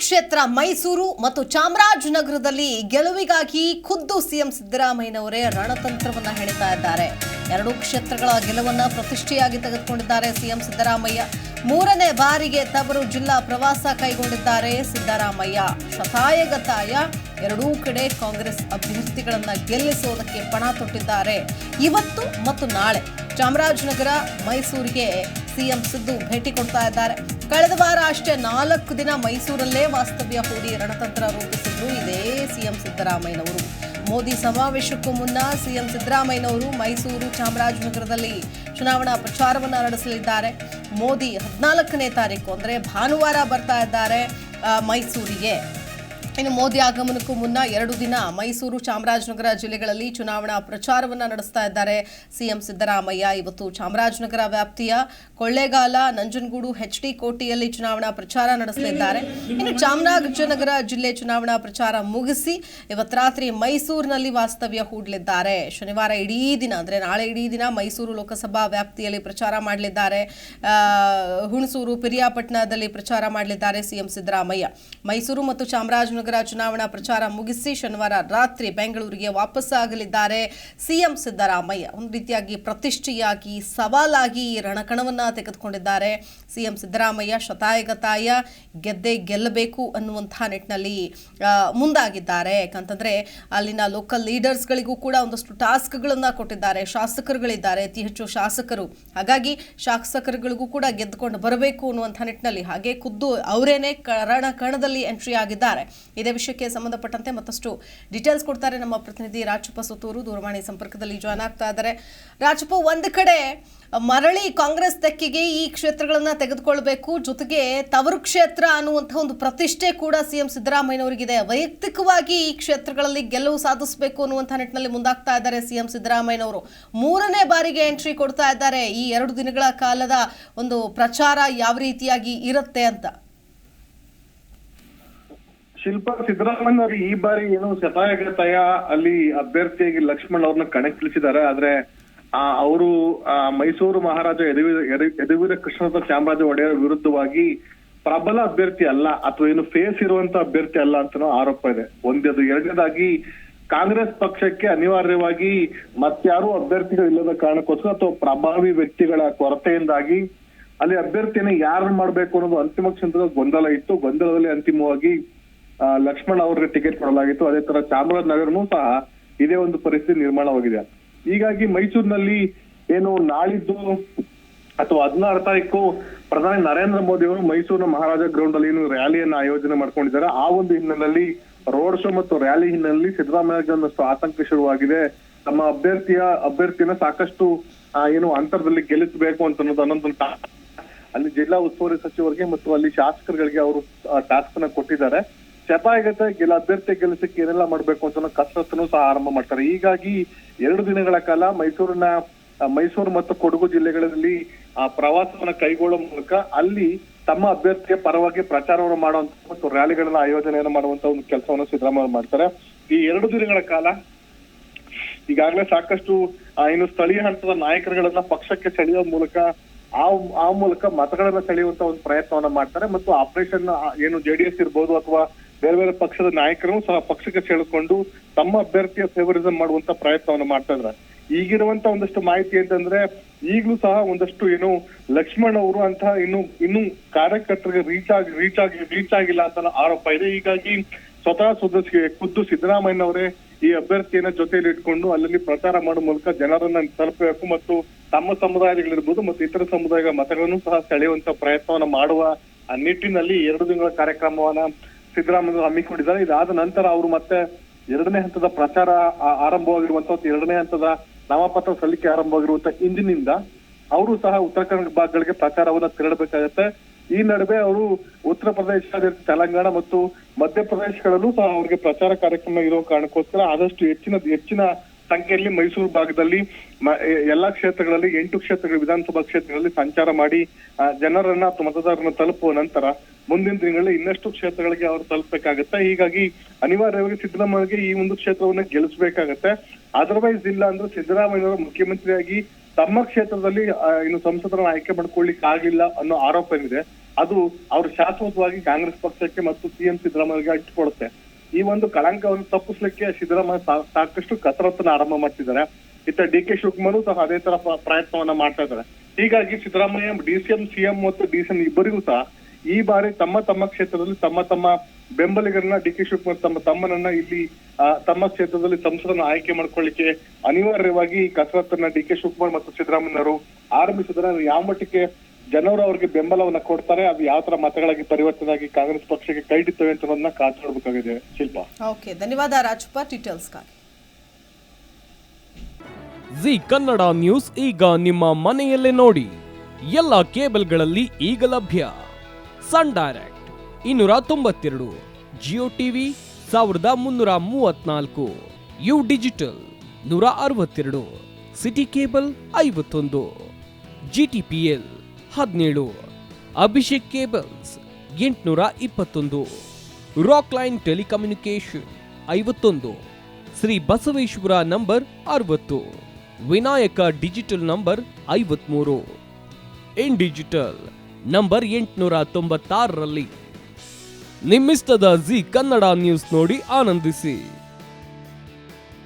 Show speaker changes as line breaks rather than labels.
ಕ್ಷೇತ್ರ ಮೈಸೂರು ಮತ್ತು ಚಾಮರಾಜನಗರದಲ್ಲಿ ಗೆಲುವಿಗಾಗಿ ಖುದ್ದು ಸಿಎಂ ಸಿದ್ದರಾಮಯ್ಯನವರೇ ರಣತಂತ್ರವನ್ನ ಹೆಣಿತಾ ಇದ್ದಾರೆ. ಎರಡೂ ಕ್ಷೇತ್ರಗಳ ಗೆಲುವನ್ನ ಪ್ರತಿಷ್ಠೆಯಾಗಿ ತೆಗೆದುಕೊಂಡಿದ್ದಾರೆ ಸಿಎಂ ಸಿದ್ದರಾಮಯ್ಯ. ಮೂರನೇ ಬಾರಿಗೆ ತವರು ಜಿಲ್ಲಾ ಪ್ರವಾಸ ಕೈಗೊಂಡಿದ್ದಾರೆ ಸಿದ್ದರಾಮಯ್ಯ. ಶತಾಯಗತಾಯ ಎರಡೂ ಕಡೆ ಕಾಂಗ್ರೆಸ್ ಅಭ್ಯರ್ಥಿಗಳನ್ನ ಗೆಲ್ಲಿಸುವುದಕ್ಕೆ ಪಣ ತೊಟ್ಟಿದ್ದಾರೆ. ಇವತ್ತು ಮತ್ತು ನಾಳೆ ಚಾಮರಾಜನಗರ ಮೈಸೂರಿಗೆ ಸಿಎಂ ಸಿದ್ದು ಭೇಟಿ ಕೊಡ್ತಾ ಇದ್ದಾರೆ. ಕಳೆದ ವಾರ ಅಷ್ಟೇ 4 ದಿನ ಮೈಸೂರಲ್ಲೇ ವಾಸ್ತವ್ಯ ಹೂಡಿ ರಣತಂತ್ರ ರೂಪಿಸಿದ್ರು ಇದೇ ಸಿಎಂ ಸಿದ್ದರಾಮಯ್ಯನವರು. ಮೋದಿ ಸಮಾವೇಶಕ್ಕೂ ಮುನ್ನ ಸಿಎಂ ಸಿದ್ದರಾಮಯ್ಯನವರು ಮೈಸೂರು ಚಾಮರಾಜನಗರದಲ್ಲಿ ಚುನಾವಣಾ ಪ್ರಚಾರವನ್ನು ನಡೆಸಲಿದ್ದಾರೆ. ಮೋದಿ 14ನೇ ತಾರೀಕು ಅಂದರೆ ಭಾನುವಾರ ಬರ್ತಾ ಇದ್ದಾರೆ ಮೈಸೂರಿಗೆ. ಇನ್ನು ಮೋದಿ ಆಗಮನಕ್ಕೂ ಮುನ್ನ 2 ದಿನ ಮೈಸೂರು ಚಾಮರಾಜನಗರ ಜಿಲ್ಲೆಗಳಲ್ಲಿ ಚುನಾವಣಾ ಪ್ರಚಾರವನ್ನು ನಡೆಸ್ತಾ ಇದ್ದಾರೆ ಸಿಎಂ ಸಿದ್ದರಾಮಯ್ಯ. ಇವತ್ತು ಚಾಮರಾಜನಗರ ವ್ಯಾಪ್ತಿಯ ಕೊಳ್ಳೇಗಾಲ, ನಂಜನಗೂಡು, HD ಕೋಟೆಯಲ್ಲಿ ಚುನಾವಣಾ ಪ್ರಚಾರ ನಡೆಸಲಿದ್ದಾರೆ. ಇನ್ನು ಚಾಮರಾಜನಗರ ಜಿಲ್ಲೆ ಚುನಾವಣಾ ಪ್ರಚಾರ ಮುಗಿಸಿ ಇವತ್ತು ರಾತ್ರಿ ಮೈಸೂರಿನಲ್ಲಿ ವಾಸ್ತವ್ಯ ಹೂಡಲಿದ್ದಾರೆ. ಶನಿವಾರ ಇಡೀ ದಿನ ಅಂದರೆ ನಾಳೆ ಇಡೀ ದಿನ ಮೈಸೂರು ಲೋಕಸಭಾ ವ್ಯಾಪ್ತಿಯಲ್ಲಿ ಪ್ರಚಾರ ಮಾಡಲಿದ್ದಾರೆ. ಹುಣಸೂರು, ಪಿರಿಯಾಪಟ್ಟಣದಲ್ಲಿ ಪ್ರಚಾರ ಮಾಡಲಿದ್ದಾರೆ ಸಿಎಂ ಸಿದ್ದರಾಮಯ್ಯ. ಮೈಸೂರು ಮತ್ತು ಚಾಮರಾಜನಗರ ಚುನಾವಣಾ ಪ್ರಚಾರ ಮುಗಿಸಿ ಶನಿವಾರ ರಾತ್ರಿ ಬೆಂಗಳೂರಿಗೆ ವಾಪಸ್ಸಾಗಲಿದ್ದಾರೆ ಸಿಎಂ ಸಿದ್ದರಾಮಯ್ಯ. ಒಂದು ರೀತಿಯಾಗಿ ಪ್ರತಿಷ್ಠೆಯಾಗಿ ಸವಾಲಾಗಿ ರಣಕಣವನ್ನ ತೆಗೆದುಕೊಂಡಿದ್ದಾರೆ ಸಿಎಂ ಸಿದ್ದರಾಮಯ್ಯ. ಶತಾಯಗತಾಯ ಗೆದ್ದೇ ಗೆಲ್ಲಬೇಕು ಅನ್ನುವಂತಹ ನಿಟ್ಟಿನಲ್ಲಿ ಮುಂದಾಗಿದ್ದಾರೆ. ಯಾಕಂತಂದ್ರೆ ಅಲ್ಲಿನ ಲೋಕಲ್ ಲೀಡರ್ಸ್ಗಳಿಗೂ ಕೂಡ ಒಂದಷ್ಟು ಟಾಸ್ಕ್ಗಳನ್ನ ಕೊಟ್ಟಿದ್ದಾರೆ. ಶಾಸಕರುಗಳಿದ್ದಾರೆ, ಅತಿ ಹೆಚ್ಚು ಶಾಸಕರು. ಹಾಗಾಗಿ ಶಾಸಕರುಗಳಿಗೂ ಕೂಡ ಗೆದ್ದುಕೊಂಡು ಬರಬೇಕು ಅನ್ನುವಂಥ ನಿಟ್ಟಿನಲ್ಲಿ ಹಾಗೆ ಖುದ್ದು ಅವರೇನೆ ರಣಕಣದಲ್ಲಿ ಎಂಟ್ರಿ ಆಗಿದ್ದಾರೆ. ಇದೇ ವಿಷಯಕ್ಕೆ ಸಂಬಂಧಪಟ್ಟಂತೆ ಮತ್ತಷ್ಟು ಡೀಟೇಲ್ಸ್ ಕೊಡ್ತಾರೆ ನಮ್ಮ ಪ್ರತಿನಿಧಿ ರಾಜಪ್ಪ ಸುತ್ತೂರು. ದೂರವಾಣಿ ಸಂಪರ್ಕದಲ್ಲಿ ಜಾಯ್ನ್ ಆಗ್ತಾ ಇದ್ದಾರೆ. ರಾಜಪ್ಪ, ಒಂದು ಕಡೆ ಮರಳಿ ಕಾಂಗ್ರೆಸ್ ತೆಕ್ಕಿಗೆ ಈ ಕ್ಷೇತ್ರಗಳನ್ನ ತೆಗೆದುಕೊಳ್ಬೇಕು, ಜೊತೆಗೆ ತವರು ಕ್ಷೇತ್ರ ಅನ್ನುವಂಥ ಒಂದು ಪ್ರತಿಷ್ಠೆ ಕೂಡ ಸಿಎಂ ಸಿದ್ದರಾಮಯ್ಯನವರಿಗಿದೆ. ವೈಯಕ್ತಿಕವಾಗಿ ಈ ಕ್ಷೇತ್ರಗಳಲ್ಲಿ ಗೆಲುವು ಸಾಧಿಸಬೇಕು ಅನ್ನುವಂಥ ನಿಟ್ಟಿನಲ್ಲಿ ಮುಂದಾಗ್ತಾ ಇದ್ದಾರೆ ಸಿಎಂ ಸಿದ್ದರಾಮಯ್ಯನವರು. 3ನೇ ಬಾರಿಗೆ ಎಂಟ್ರಿ ಕೊಡ್ತಾ ಇದ್ದಾರೆ. ಈ 2 ದಿನಗಳ ಕಾಲದ ಒಂದು ಪ್ರಚಾರ ಯಾವ ರೀತಿಯಾಗಿ ಇರುತ್ತೆ ಅಂತ?
ಶಿಲ್ಪಾ, ಸಿದ್ದರಾಮಯ್ಯ ಈ ಬಾರಿ ಏನು ಶತಾಯಗತಾಯ ಅಲ್ಲಿ ಅಭ್ಯರ್ಥಿಯಾಗಿ ಲಕ್ಷ್ಮಣ್ ಅವ್ರನ್ನ ಕಣಕ್ಕಿಳಿಸಿದ್ದಾರೆ. ಆದ್ರೆ ಅವರು ಮೈಸೂರು ಮಹಾರಾಜ ಯದುವೀರ ಕೃಷ್ಣದತ್ತ ಚಾಮರಾಜ ಒಡೆಯರ್ ವಿರುದ್ಧವಾಗಿ ಪ್ರಬಲ ಅಭ್ಯರ್ಥಿ ಅಲ್ಲ ಅಥವಾ ಏನು ಫೇಸ್ ಇರುವಂತ ಅಭ್ಯರ್ಥಿ ಅಲ್ಲ ಅಂತ ಆರೋಪ ಇದೆ. ಒಂದೇದು. ಎರಡನೇದಾಗಿ ಕಾಂಗ್ರೆಸ್ ಪಕ್ಷಕ್ಕೆ ಅನಿವಾರ್ಯವಾಗಿ ಮತ್ಯಾರು ಅಭ್ಯರ್ಥಿಗಳು ಇಲ್ಲದ ಕಾರಣಕ್ಕೋಸ್ಕರ ಅಥವಾ ಪ್ರಭಾವಿ ವ್ಯಕ್ತಿಗಳ ಕೊರತೆಯಿಂದಾಗಿ ಅಲ್ಲಿ ಅಭ್ಯರ್ಥಿಯನ್ನು ಯಾರು ಮಾಡ್ಬೇಕು ಅನ್ನೋದು ಅಂತಿಮ ಕ್ಷಣದ ಗೊಂದಲ ಇತ್ತು. ಗೊಂದಲದಲ್ಲಿ ಅಂತಿಮವಾಗಿ ಲಕ್ಷ್ಮಣ್ ಅವ್ರಿಗೆ ಟಿಕೆಟ್ ಕೊಡಲಾಗಿತ್ತು. ಅದೇ ತರ ಚಾಮರಾಜನಗರನೂ ಸಹ ಇದೇ ಒಂದು ಪರಿಸ್ಥಿತಿ ನಿರ್ಮಾಣವಾಗಿದೆ. ಹೀಗಾಗಿ ಮೈಸೂರಿನಲ್ಲಿ ಏನು ನಾಳಿದ್ದು ಅಥವಾ 16 ತಾರೀಕು ಪ್ರಧಾನಿ ನರೇಂದ್ರ ಮೋದಿ ಅವರು ಮೈಸೂರಿನ ಮಹಾರಾಜ ಗ್ರೌಂಡ್ ಅಲ್ಲಿ ಏನು ರ್ಯಾಲಿಯನ್ನ ಆಯೋಜನೆ ಮಾಡ್ಕೊಂಡಿದ್ದಾರೆ. ಆ ಒಂದು ಹಿನ್ನೆಲೆಯಲ್ಲಿ ರೋಡ್ ಶೋ ಮತ್ತು ರ್ಯಾಲಿ ಹಿನ್ನೆಲೆಯಲ್ಲಿ ಸಿದ್ದರಾಮಯ್ಯ ಒಂದಷ್ಟು ಆತಂಕ ಶುರುವಾಗಿದೆ. ತಮ್ಮ ಅಭ್ಯರ್ಥಿಯನ್ನ ಸಾಕಷ್ಟು ಏನು ಅಂತರದಲ್ಲಿ ಗೆಲ್ಲಿಸಬೇಕು ಅಂತ ಅನ್ನೋದು ಅಲ್ಲಿ ಜಿಲ್ಲಾ ಉಸ್ತುವಾರಿ ಸಚಿವರಿಗೆ ಮತ್ತು ಅಲ್ಲಿ ಶಾಸಕರುಗಳಿಗೆ ಅವರು ಟಾಸ್ಕ್ ಅನ್ನ ಕೊಟ್ಟಿದ್ದಾರೆ. ಶತಾಯಗತ ಅಭ್ಯರ್ಥಿ ಗೆಲ್ಲಿಸಕ್ಕೆ ಏನೆಲ್ಲ ಮಾಡ್ಬೇಕು ಅಂತ ಕಸರತ್ತನ್ನು ಸಹ ಆರಂಭ ಮಾಡ್ತಾರೆ. ಹೀಗಾಗಿ 2 ದಿನಗಳ ಕಾಲ ಮೈಸೂರು ಮತ್ತು ಕೊಡಗು ಜಿಲ್ಲೆಗಳಲ್ಲಿ ಪ್ರವಾಸವನ್ನ ಕೈಗೊಳ್ಳುವ ಮೂಲಕ ಅಲ್ಲಿ ತಮ್ಮ ಅಭ್ಯರ್ಥಿಯ ಪರವಾಗಿ ಪ್ರಚಾರವನ್ನು ಮಾಡುವಂತ ಮತ್ತು ರ್ಯಾಲಿಗಳನ್ನ ಆಯೋಜನೆಯನ್ನು ಮಾಡುವಂತ ಒಂದು ಕೆಲಸವನ್ನು ಸಿದ್ದರಾಮಯ್ಯ ಮಾಡ್ತಾರೆ. ಈ 2 ದಿನಗಳ ಕಾಲ ಈಗಾಗಲೇ ಸಾಕಷ್ಟು ಏನು ಸ್ಥಳೀಯ ಹಂತದ ನಾಯಕರುಗಳನ್ನ ಪಕ್ಷಕ್ಕೆ ಸೆಳೆಯುವ ಮೂಲಕ ಆ ಮೂಲಕ ಮತಗಳನ್ನ ಸೆಳೆಯುವಂತ ಒಂದು ಪ್ರಯತ್ನವನ್ನ ಮಾಡ್ತಾರೆ. ಮತ್ತು ಆಪರೇಷನ್ ಏನು JDS ಇರ್ಬೋದು ಅಥವಾ ಬೇರೆ ಬೇರೆ ಪಕ್ಷದ ನಾಯಕರು ಸಹ ಪಕ್ಷಕ್ಕೆ ಸೆಳೆದುಕೊಂಡು ತಮ್ಮ ಅಭ್ಯರ್ಥಿಯ ಫೇವರಿಸಂ ಮಾಡುವಂತ ಪ್ರಯತ್ನವನ್ನ ಮಾಡ್ತಾ ಇದ್ದಾರೆ. ಈಗಿರುವಂತ ಒಂದಷ್ಟು ಮಾಹಿತಿ ಅಂತಂದ್ರೆ ಈಗಲೂ ಸಹ ಒಂದಷ್ಟು ಏನು ಲಕ್ಷ್ಮಣ್ ಅವರು ಅಂತ ಇನ್ನು ಕಾರ್ಯಕರ್ತರಿಗೆ ರೀಚ್ ಆಗಿಲ್ಲ ಅಂತ ಆರೋಪ ಇದೆ. ಹೀಗಾಗಿ ಸ್ವತಃ ಖುದ್ದು ಸಿದ್ದರಾಮಯ್ಯನವರೇ ಈ ಅಭ್ಯರ್ಥಿಯನ್ನ ಜೊತೆಯಲ್ಲಿ ಇಟ್ಕೊಂಡು ಅಲ್ಲಿ ಪ್ರಚಾರ ಮಾಡುವ ಮೂಲಕ ಜನರನ್ನ ತಲುಪಬೇಕು ಮತ್ತು ತಮ್ಮ ಸಮುದಾಯಗಳಿರ್ಬೋದು ಮತ್ತು ಇತರ ಸಮುದಾಯಗಳ ಮತಗಳನ್ನು ಸಹ ಸೆಳೆಯುವಂತ ಪ್ರಯತ್ನವನ್ನ ಮಾಡುವ ನಿಟ್ಟಿನಲ್ಲಿ 2 ದಿನಗಳ ಕಾರ್ಯಕ್ರಮವನ್ನ ಸಿದ್ದರಾಮಯ್ಯ ಹಮ್ಮಿಕೊಂಡಿದ್ದಾರೆ. ಇದಾದ ನಂತರ ಅವರು ಮತ್ತೆ 2ನೇ ಹಂತದ ಪ್ರಚಾರ ಆರಂಭವಾಗಿರುವಂತಹ 2ನೇ ಹಂತದ ನಾಮಪತ್ರ ಸಲ್ಲಿಕೆ ಆರಂಭವಾಗಿರುವಂತಹ ಇಂದಿನಿಂದ ಅವರು ಸಹ ಉತ್ತರ ಕನ್ನಡ ಭಾಗಗಳಿಗೆ ಪ್ರಚಾರವನ್ನ ತೆರಳಬೇಕಾಗತ್ತೆ. ಈ ನಡುವೆ ಅವರು ಉತ್ತರ ಪ್ರದೇಶ, ತೆಲಂಗಾಣ ಮತ್ತು ಮಧ್ಯಪ್ರದೇಶಗಳಲ್ಲೂ ಸಹ ಅವರಿಗೆ ಪ್ರಚಾರ ಕಾರ್ಯಕ್ರಮ ಇರೋ ಕಾರಣಕ್ಕೋಸ್ಕರ ಆದಷ್ಟು ಹೆಚ್ಚಿನ ಸಂಖ್ಯೆಯಲ್ಲಿ ಮೈಸೂರು ಭಾಗದಲ್ಲಿ ಎಲ್ಲಾ ಕ್ಷೇತ್ರಗಳಲ್ಲಿ 8 ಕ್ಷೇತ್ರಗಳ ವಿಧಾನಸಭಾ ಕ್ಷೇತ್ರಗಳಲ್ಲಿ ಸಂಚಾರ ಮಾಡಿ ಜನರನ್ನ ಅಥವಾ ಮತದಾರರನ್ನ ತಲುಪುವ ನಂತರ ಮುಂದಿನ ದಿನಗಳಲ್ಲಿ ಇನ್ನಷ್ಟು ಕ್ಷೇತ್ರಗಳಿಗೆ ಅವರು ತಲುಪಬೇಕಾಗತ್ತೆ. ಹೀಗಾಗಿ ಅನಿವಾರ್ಯವಾಗಿ ಸಿದ್ದರಾಮಯ್ಯಗೆ ಈ ಒಂದು ಕ್ಷೇತ್ರವನ್ನ ಗೆಲ್ಲಿಸಬೇಕಾಗತ್ತೆ. ಅದರ್ವೈಸ್ ಇಲ್ಲ ಅಂದ್ರೆ ಸಿದ್ದರಾಮಯ್ಯನವರು ಮುಖ್ಯಮಂತ್ರಿಯಾಗಿ ತಮ್ಮ ಕ್ಷೇತ್ರದಲ್ಲಿ ಇನ್ನು ಸಂಸದರನ್ನ ಆಯ್ಕೆ ಮಾಡ್ಕೊಳ್ಳಿಕ್ ಆಗಿಲ್ಲ ಅನ್ನೋ ಆರೋಪ ಏನಿದೆ ಅದು ಅವ್ರು ಶಾಶ್ವತವಾಗಿ ಕಾಂಗ್ರೆಸ್ ಪಕ್ಷಕ್ಕೆ ಮತ್ತು ಸಿಎಂ ಸಿದ್ದರಾಮಯ್ಯಗೆ ಇಟ್ಟುಕೊಡುತ್ತೆ. ಈ ಒಂದು ಕಳಂಕವನ್ನು ತಪ್ಪಿಸ್ಲಿಕ್ಕೆ ಸಿದ್ದರಾಮಯ್ಯ ಸಾಕಷ್ಟು ಕಸರತ್ತನ್ನ ಆರಂಭ ಮಾಡ್ತಿದ್ದಾರೆ. ಇತ್ತ ಡಿ.ಕೆ. ಶಿವಕುಮಾರ್ ಸಹ ಅದೇ ತರ ಪ್ರಯತ್ನವನ್ನ ಮಾಡ್ತಾ ಇದ್ದಾರೆ. ಹೀಗಾಗಿ ಸಿದ್ದರಾಮಯ್ಯ ಡಿಸಿಎಂ, ಸಿಎಂ ಮತ್ತು ಡಿಸಿಎಂ ಇಬ್ಬರಿಗೂ ಸಹ ಈ ಬಾರಿ ತಮ್ಮ ಕ್ಷೇತ್ರದಲ್ಲಿ ತಮ್ಮ ಬೆಂಬಲಿಗರನ್ನ ಡಿ.ಕೆ. ಶಿವಕುಮಾರ್ ತಮ್ಮನನ್ನ ಇಲ್ಲಿ ತಮ್ಮ ಕ್ಷೇತ್ರದಲ್ಲಿ ಸಂಸದನ್ನ ಆಯ್ಕೆ ಮಾಡ್ಕೊಳ್ಳಿಕ್ಕೆ ಅನಿವಾರ್ಯವಾಗಿ ಈ ಕಸರತ್ತನ್ನ ಡಿ.ಕೆ. ಶಿವಕುಮಾರ್ ಮತ್ತು ಸಿದ್ದರಾಮಯ್ಯವರು ಆರಂಭಿಸಿದ್ರೆ ಯಾವ ಮಟ್ಟಕ್ಕೆ ಜನರು ಅವ್ರಿಗೆ ಬೆಂಬಲವನ್ನ ಕೊಡ್ತಾರೆ, ಅದು ಯಾವ ತರ ಮತಗಳಾಗಿ ಪರಿವರ್ತನೆ ಆಗಿ ಕಾಂಗ್ರೆಸ್ ಪಕ್ಷಕ್ಕೆ ಕೈ ಹಿಡಿತವೆ ಅಂತ ಕಾದು ನೋಡ್ಬೇಕಾಗಿದೆ. ಶಿಲ್ಪ.
ಓಕೆ, ಧನ್ಯವಾದ ರಾಜಪ್ಪ ಡೀಟೇಲ್ಸ್ಗಾಗಿ.
ಜಿ ಕನ್ನಡ ನ್ಯೂಸ್ ಈಗ ನಿಮ್ಮ ಮನೆಯಲ್ಲೇ ನೋಡಿ. ಎಲ್ಲ ಕೇಬಲ್ಗಳಲ್ಲಿ ಈಗ ಲಭ್ಯ. Sun Direct 292, Jio TV 1334, U Digital 162, City Cable 51, GTPL 17, Abhishek cables 821, Rock Line telecommunication 51, Shri Basaveshwara number 60, Vinayaka digital number 53, In Digital number 896ರಲ್ಲಿ. ನಿಮ್ಮಿಸ್ತದ ಜಿ ಕನ್ನಡ ನ್ಯೂಸ್ ನೋಡಿ ಆನಂದಿಸಿ.